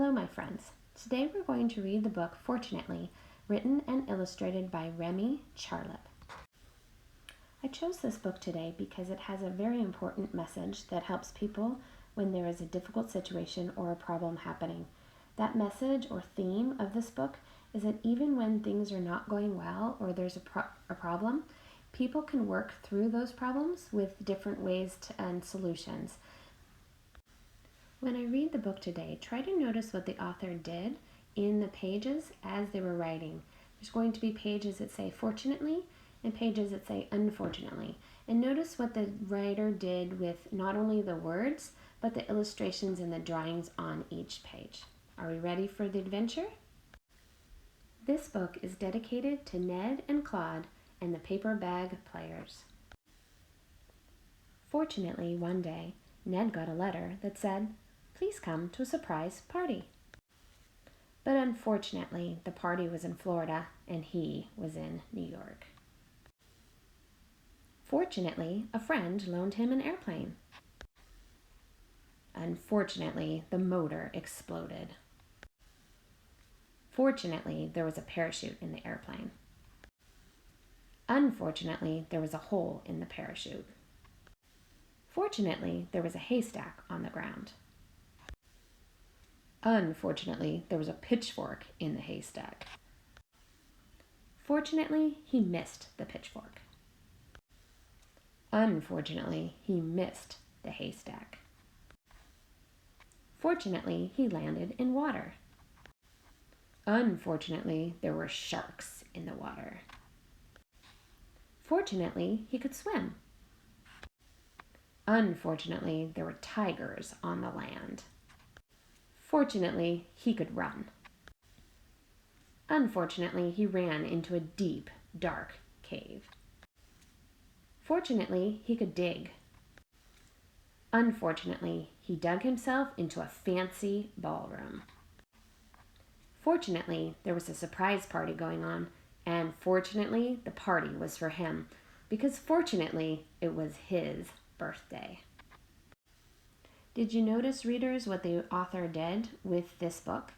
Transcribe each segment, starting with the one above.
Hello, my friends. Today we're going to read the book Fortunately, written and illustrated by Remy, Charlip. I chose this book today because it has a very important message that helps people when there is a difficult situation or a problem happening. That message or theme of this book is that even when things are not going well or there's a problem, people can work through those problems with different ways and solutions. When I read the book today, try to notice what the author did in the pages as they were writing. There's going to be pages that say fortunately and pages that say unfortunately. And notice what the writer did with not only the words, but the illustrations and the drawings on each page. Are we ready for the adventure? This book is dedicated to Ned and Claude and the paper bag players. Fortunately, one day, Ned got a letter that said, "Please come to a surprise party." But unfortunately, the party was in Florida and he was in New York. Fortunately, a friend loaned him an airplane. Unfortunately, the motor exploded. Fortunately, there was a parachute in the airplane. Unfortunately, there was a hole in the parachute. Fortunately, there was a haystack on the ground. Unfortunately, there was a pitchfork in the haystack. Fortunately, he missed the pitchfork. Unfortunately, he missed the haystack. Fortunately, he landed in water. Unfortunately, there were sharks in the water. Fortunately, he could swim. Unfortunately, there were tigers on the land. Fortunately, he could run. Unfortunately, he ran into a deep, dark cave. Fortunately, he could dig. Unfortunately, he dug himself into a fancy ballroom. Fortunately, there was a surprise party going on, and fortunately, the party was for him, because fortunately, it was his birthday. Did you notice, readers, what the author did with this book?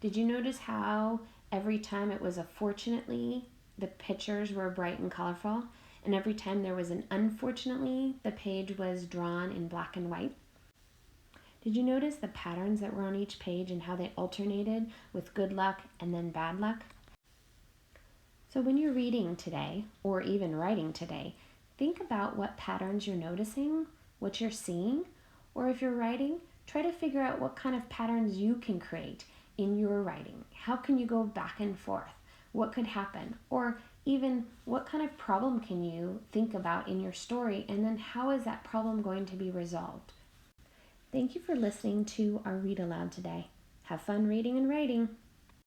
Did you notice how every time it was a fortunately, the pictures were bright and colorful, and every time there was an unfortunately, the page was drawn in black and white? Did you notice the patterns that were on each page and how they alternated with good luck and then bad luck? So when you're reading today, or even writing today, think about what patterns you're noticing, what you're seeing, or if you're writing, try to figure out what kind of patterns you can create in your writing. How can you go back and forth? What could happen? Or even what kind of problem can you think about in your story, and then how is that problem going to be resolved? Thank you for listening to our Read Aloud today. Have fun reading and writing.